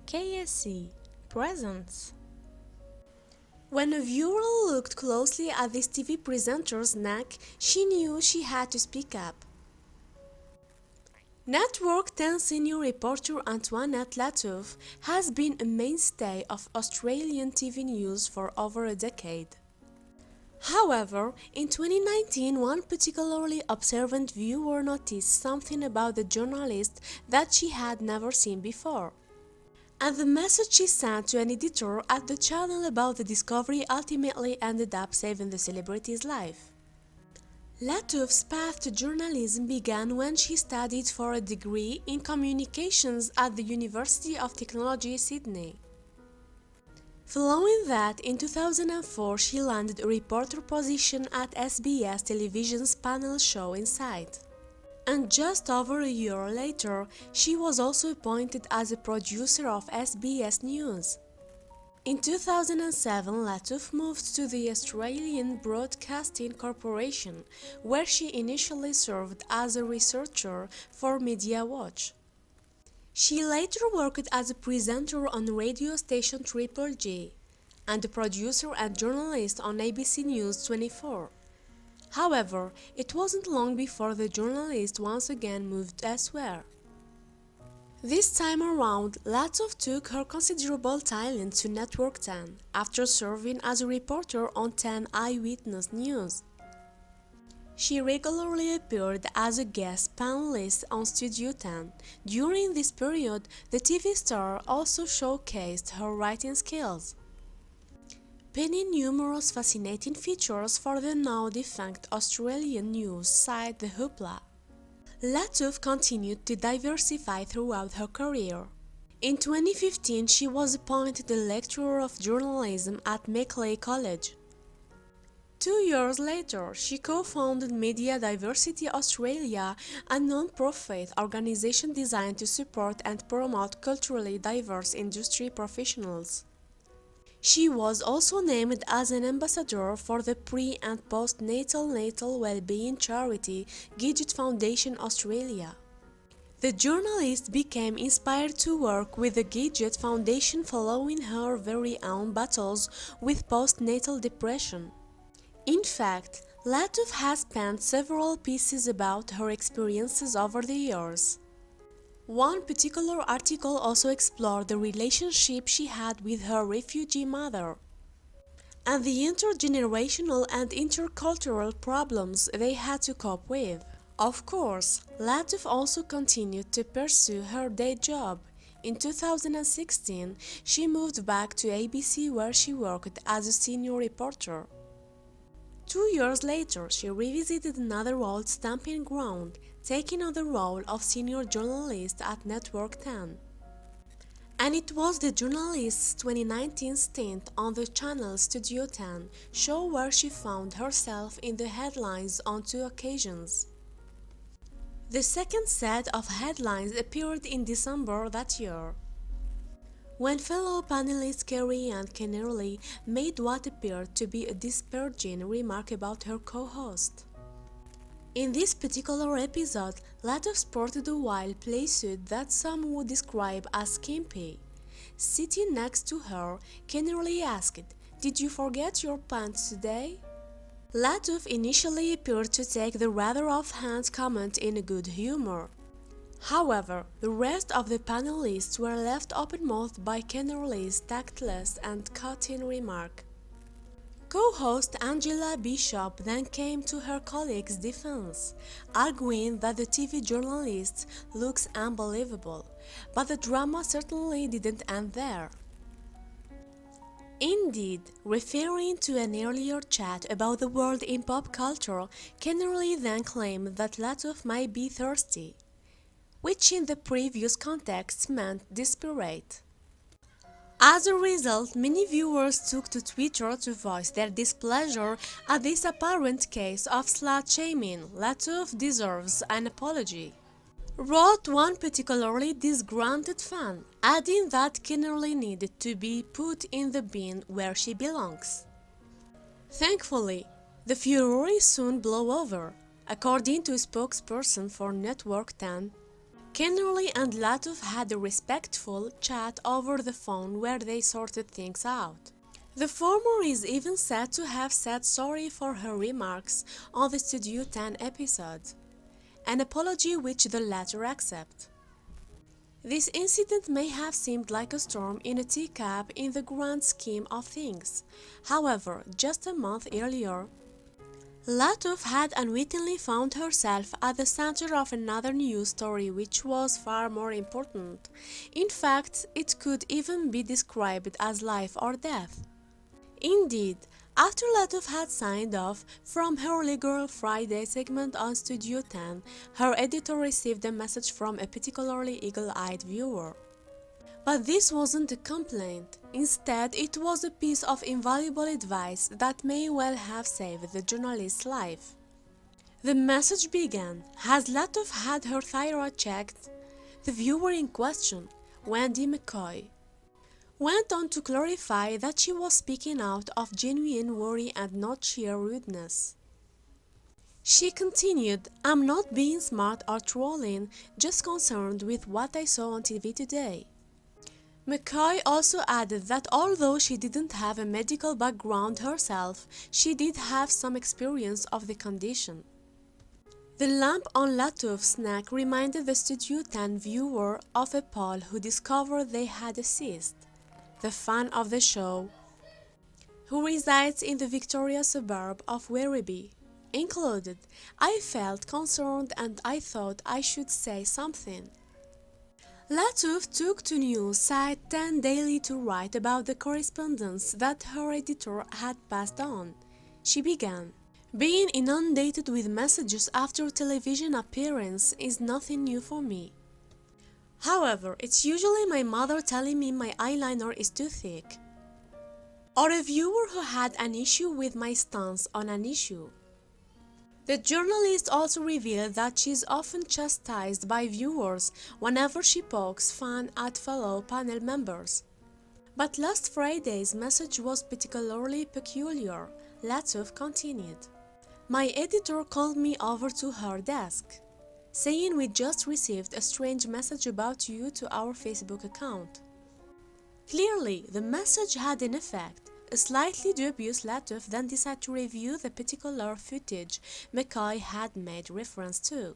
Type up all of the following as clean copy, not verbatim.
KSE Presents. When a viewer looked closely at this TV presenter's neck, she knew she had to speak up. Network 10 senior reporter Antoinette Lattouf has been a mainstay of Australian TV news for over a decade. However, in 2019, one particularly observant viewer noticed something about the journalist that she had never seen before. And the message she sent to an editor at the channel about the discovery ultimately ended up saving the celebrity's life. Lattouf's path to journalism began when she studied for a degree in communications at the University of Technology, Sydney. Following that, in 2004 she landed a reporter position at SBS Television's panel show Inside. And just over a year later, she was also appointed as a producer of SBS News. In 2007, Lattouf moved to the Australian Broadcasting Corporation, where she initially served as a researcher for Media Watch. She later worked as a presenter on radio station Triple G, and a producer and journalist on ABC News 24. However, it wasn't long before the journalist once again moved elsewhere. This time around, Lattouf took her considerable talent to Network 10 after serving as a reporter on 10 Eyewitness News. She regularly appeared as a guest panelist on Studio 10. During this period, the TV star also showcased her writing skills, penning numerous fascinating features for the now-defunct Australian news site The Hoopla. Lattouf continued to diversify throughout her career. In 2015, she was appointed a lecturer of journalism at Macleay College. 2 years later, she co-founded Media Diversity Australia, a non-profit organization designed to support and promote culturally diverse industry professionals. She was also named as an ambassador for the pre- and post-natal natal well-being charity Gidget Foundation Australia. The journalist became inspired to work with the Gidget Foundation following her very own battles with postnatal depression. In fact, Lattouf has penned several pieces about her experiences over the years. One particular article also explored the relationship she had with her refugee mother and the intergenerational and intercultural problems they had to cope with. Of course, Lattouf also continued to pursue her day job. In 2016, she moved back to ABC where she worked as a senior reporter. 2 years later, she revisited another old stamping ground, taking on the role of senior journalist at Network 10. And it was the journalist's 2019 stint on the channel Studio 10 show where she found herself in the headlines on 2 occasions. The second set of headlines appeared in December that year, when fellow panelists Kerry and Kennerly made what appeared to be a disparaging remark about her co-host. In this particular episode, Lattouf sported a wild play suit that some would describe as skimpy. Sitting next to her, Kennerly asked, "Did you forget your pants today?" Lattouf initially appeared to take the rather offhand comment in a good humor. However, the rest of the panelists were left open-mouthed by Kennerly's tactless and cutting remark. Co-host Angela Bishop then came to her colleague's defense, arguing that the TV journalist looks unbelievable, but the drama certainly didn't end there. Indeed, referring to an earlier chat about the world in pop culture, Kennerly then claimed that Lattouf might be thirsty, which in the previous context meant desperate. As a result, many viewers took to Twitter to voice their displeasure at this apparent case of slut-shaming. Lattouf deserves an apology, wrote one particularly disgruntled fan, adding that Kennerly needed to be put in the bin where she belongs. Thankfully, the fury soon blew over. According to a spokesperson for Network 10, Kennerly and Lattouf had a respectful chat over the phone where they sorted things out. The former is even said to have said sorry for her remarks on the Studio 10 episode, an apology which the latter accepted. This incident may have seemed like a storm in a teacup in the grand scheme of things. However, just a month earlier, Lattouf had unwittingly found herself at the center of another news story which was far more important. In fact, it could even be described as life or death. Indeed, after Lattouf had signed off from her Legal Friday segment on Studio 10, her editor received a message from a particularly eagle-eyed viewer. But this wasn't a complaint. Instead, it was a piece of invaluable advice that may well have saved the journalist's life. The message began: "Has Lattouf had her thyroid checked?" The viewer in question, Wendy McCoy, went on to clarify that she was speaking out of genuine worry and not sheer rudeness. She continued, "I'm not being smart or trolling, just concerned with what I saw on TV today." McCoy also added that although she didn't have a medical background herself, she did have some experience of the condition. The lamp on Lattouf's neck reminded the Studio 10 viewer of a poll who discovered they had a cyst. The fan of the show, who resides in the Victoria suburb of Werribee, included, "I felt concerned and I thought I should say something." Lattouf took to news site 10 Daily to write about the correspondence that her editor had passed on. She began, "Being inundated with messages after television appearance is nothing new for me. However, it's usually my mother telling me my eyeliner is too thick, or a viewer who had an issue with my stance on an issue." The journalist also revealed that she is often chastised by viewers whenever she pokes fun at fellow panel members. But last Friday's message was particularly peculiar. Lattouf continued, "My editor called me over to her desk, saying we just received a strange message about you to our Facebook account." Clearly, the message had an effect. A slightly dubious Lattouf then decided to review the particular footage McCoy had made reference to.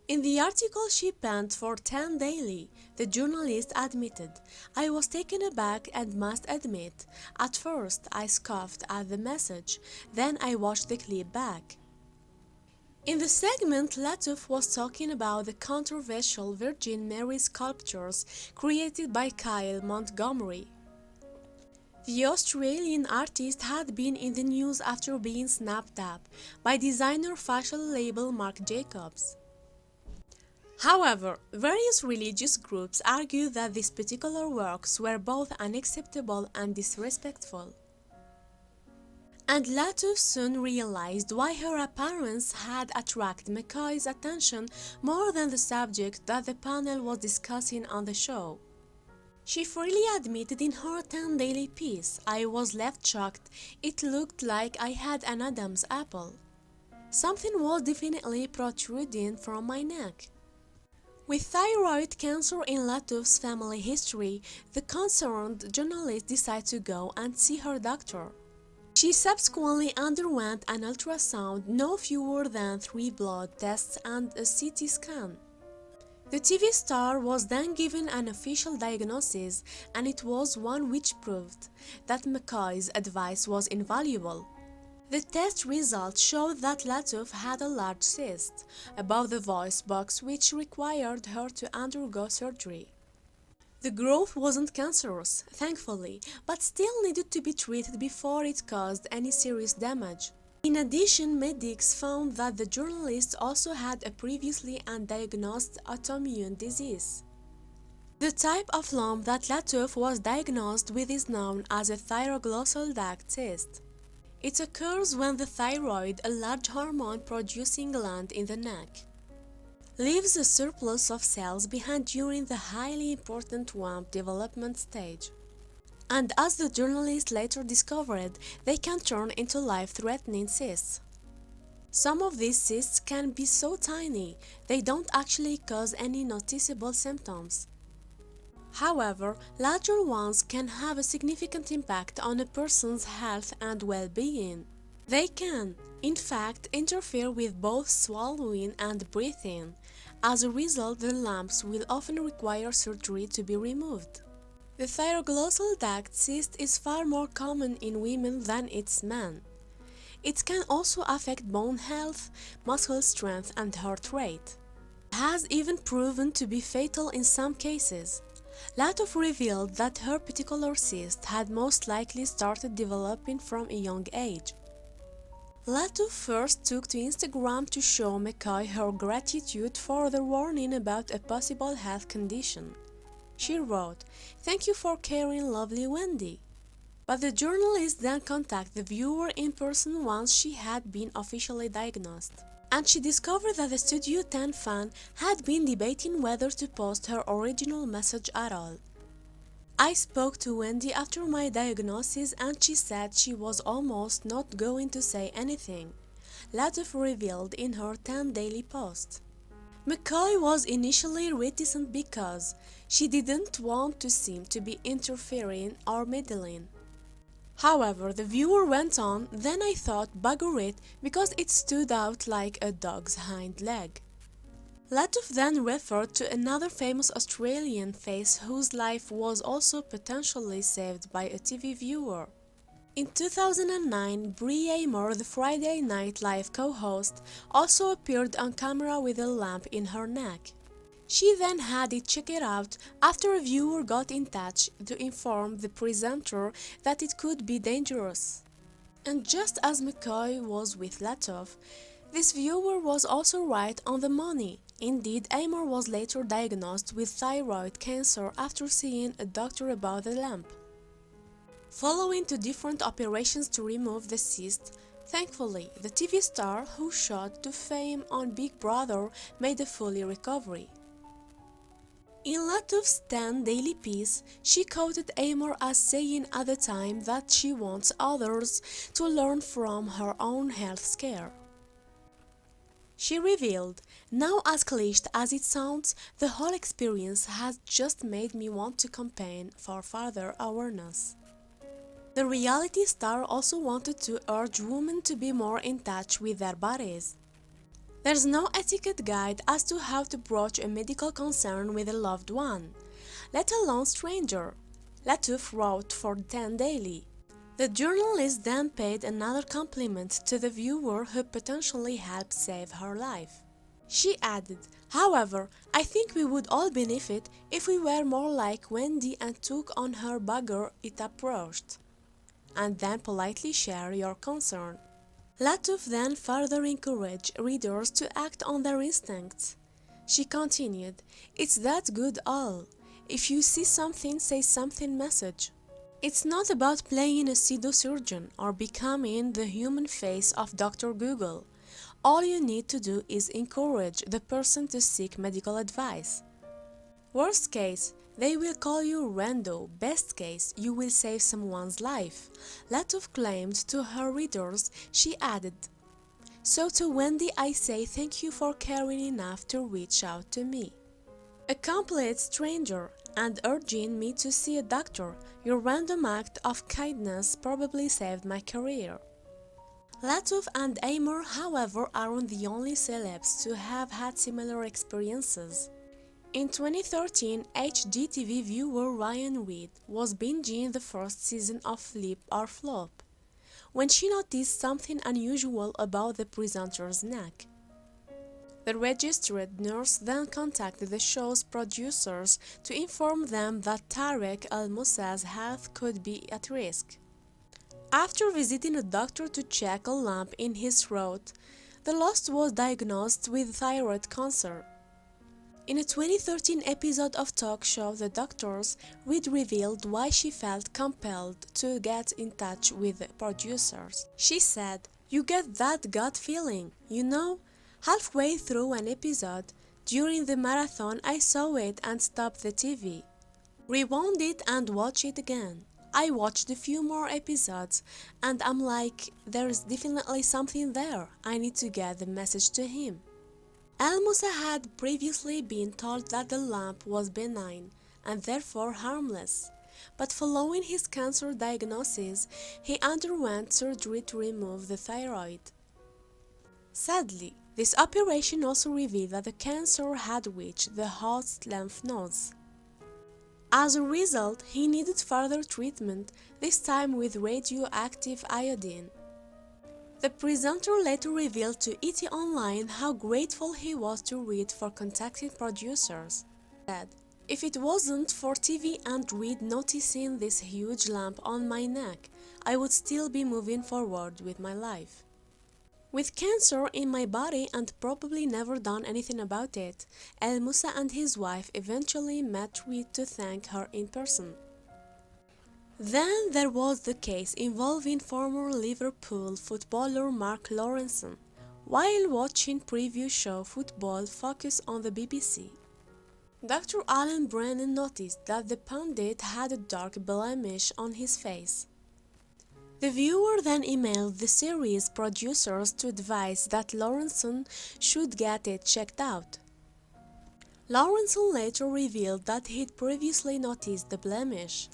In the article she penned for 10 Daily, the journalist admitted, "I was taken aback and must admit, at first I scoffed at the message, then I watched the clip back." In the segment, Lattouf was talking about the controversial Virgin Mary sculptures created by Kyle Montgomery. The Australian artist had been in the news after being snapped up by designer fashion label Marc Jacobs. However, various religious groups argued that these particular works were both unacceptable and disrespectful. And Lattouf soon realized why her appearance had attracted McCoy's attention more than the subject that the panel was discussing on the show. She freely admitted in her 10 Daily piece, "I was left shocked. It looked like I had an Adam's apple. Something was definitely protruding from my neck." With thyroid cancer in Lattouf's family history, the concerned journalist decided to go and see her doctor. She subsequently underwent an ultrasound, no fewer than 3 blood tests and a CT scan. The TV star was then given an official diagnosis, and it was one which proved that McCoy's advice was invaluable. The test results showed that Lattouf had a large cyst above the voice box which required her to undergo surgery. The growth wasn't cancerous, thankfully, but still needed to be treated before it caused any serious damage. In addition, medics found that the journalist also had a previously undiagnosed autoimmune disease. The type of lump that Lattouf was diagnosed with is known as a thyroglossal duct cyst. It occurs when the thyroid, a large hormone-producing gland in the neck, leaves a surplus of cells behind during the highly important womb development stage. And as the journalist later discovered, they can turn into life-threatening cysts. Some of these cysts can be so tiny they don't actually cause any noticeable symptoms. However, larger ones can have a significant impact on a person's health and well-being. They can, in fact, interfere with both swallowing and breathing. As a result, the lumps will often require surgery to be removed. The thyroglossal duct cyst is far more common in women than its men. It can also affect bone health, muscle strength, and heart rate. It has even proven to be fatal in some cases. Lattouf revealed that her particular cyst had most likely started developing from a young age. Lattouf first took to Instagram to show McCoy her gratitude for the warning about a possible health condition. She wrote, "Thank you for caring, lovely Wendy." But the journalist then contacted the viewer in person once she had been officially diagnosed. And she discovered that the Studio 10 fan had been debating whether to post her original message at all. "I spoke to Wendy after my diagnosis and she said she was almost not going to say anything," Lattouf revealed in her 10 daily post. McCoy was initially reticent because she didn't want to seem to be interfering or meddling. However, the viewer went on, "Then I thought bugger it because it stood out like a dog's hind leg." Lattouf then referred to another famous Australian face whose life was also potentially saved by a TV viewer. In 2009, Brie Amor, the Friday Night Live co-host, also appeared on camera with a lump in her neck. She then had it checked out after a viewer got in touch to inform the presenter that it could be dangerous. And just as McCoy was with Lattouf, this viewer was also right on the money. Indeed, Amor was later diagnosed with thyroid cancer after seeing a doctor about the lump. Following 2 different operations to remove the cyst, thankfully, the TV star who shot to fame on Big Brother made a full recovery. In Lattouf's 10 daily piece, she quoted Amor as saying at the time that she wants others to learn from her own health scare. She revealed, "Now, as cliched as it sounds, the whole experience has just made me want to campaign for further awareness." The reality star also wanted to urge women to be more in touch with their bodies. "There's no etiquette guide as to how to broach a medical concern with a loved one, let alone stranger," Lattouf wrote for 10 Daily. The journalist then paid another compliment to the viewer who potentially helped save her life. She added, "However, I think we would all benefit if we were more like Wendy and took on her bugger it approached, and then politely share your concern." Lattouf then further encouraged readers to act on their instincts. She continued, "It's that good all. If you see something, say something message. It's not about playing a pseudo-surgeon or becoming the human face of Dr. Google. All you need to do is encourage the person to seek medical advice. Worst case, they will call you rando. Best case, you will save someone's life," Lattouf claimed to her readers. She added, "So to Wendy I say thank you for caring enough to reach out to me. A complete stranger, and urging me to see a doctor. Your random act of kindness probably saved my career." Lattouf and Amor, however, aren't the only celebs to have had similar experiences. In 2013, HGTV viewer Ryan Reed was binging the first season of Flip or Flop when she noticed something unusual about the presenter's neck. The registered nurse then contacted the show's producers to inform them that Tarek Al-Musa's health could be at risk. After visiting a doctor to check a lump in his throat, the host was diagnosed with thyroid cancer. In a 2013 episode of talk show The Doctors, Reed revealed why she felt compelled to get in touch with the producers. She said, "You get that gut feeling, you know? Halfway through an episode, during the marathon I saw it and stopped the TV. Rewound it and watched it again. I watched a few more episodes and I'm like, there's definitely something there. I need to get the message to him. Al Musa had previously been told that the lump was benign and therefore harmless, but following his cancer diagnosis, he underwent surgery to remove the thyroid. Sadly, this operation also revealed that the cancer had reached the host's lymph nodes. As a result, he needed further treatment, this time with radioactive iodine. The presenter later revealed to ET Online how grateful he was to Reed for contacting producers. He said, "If it wasn't for TV and Reed noticing this huge lump on my neck, I would still be moving forward with my life. With cancer in my body and probably never done anything about it, El Musa and his wife eventually met Reed to thank her in person." Then there was the case involving former Liverpool footballer Mark Lawrenson, while watching preview show Football Focus on the BBC. Dr. Alan Brennan noticed that the pundit had a dark blemish on his face. The viewer then emailed the series producers to advise that Lawrenson should get it checked out. Lawrenson later revealed that he'd previously noticed the blemish.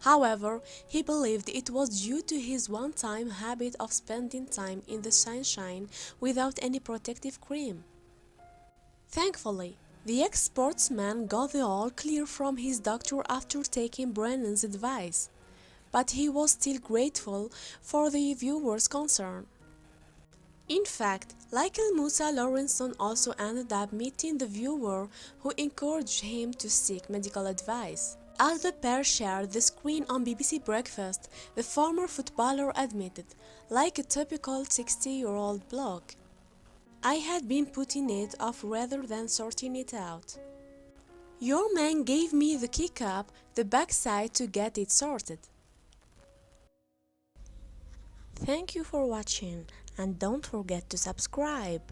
However, he believed it was due to his one-time habit of spending time in the sunshine without any protective cream. Thankfully, the ex-sportsman got the all-clear from his doctor after taking Brennan's advice, but he was still grateful for the viewer's concern. In fact, like El Musa, Lawrenson also ended up meeting the viewer who encouraged him to seek medical advice. As the pair shared the screen on BBC Breakfast, the former footballer admitted, like a typical 60-year-old bloke, "I had been putting it off rather than sorting it out. Your man gave me the kick up the backside to get it sorted." Thank you for watching and don't forget to subscribe.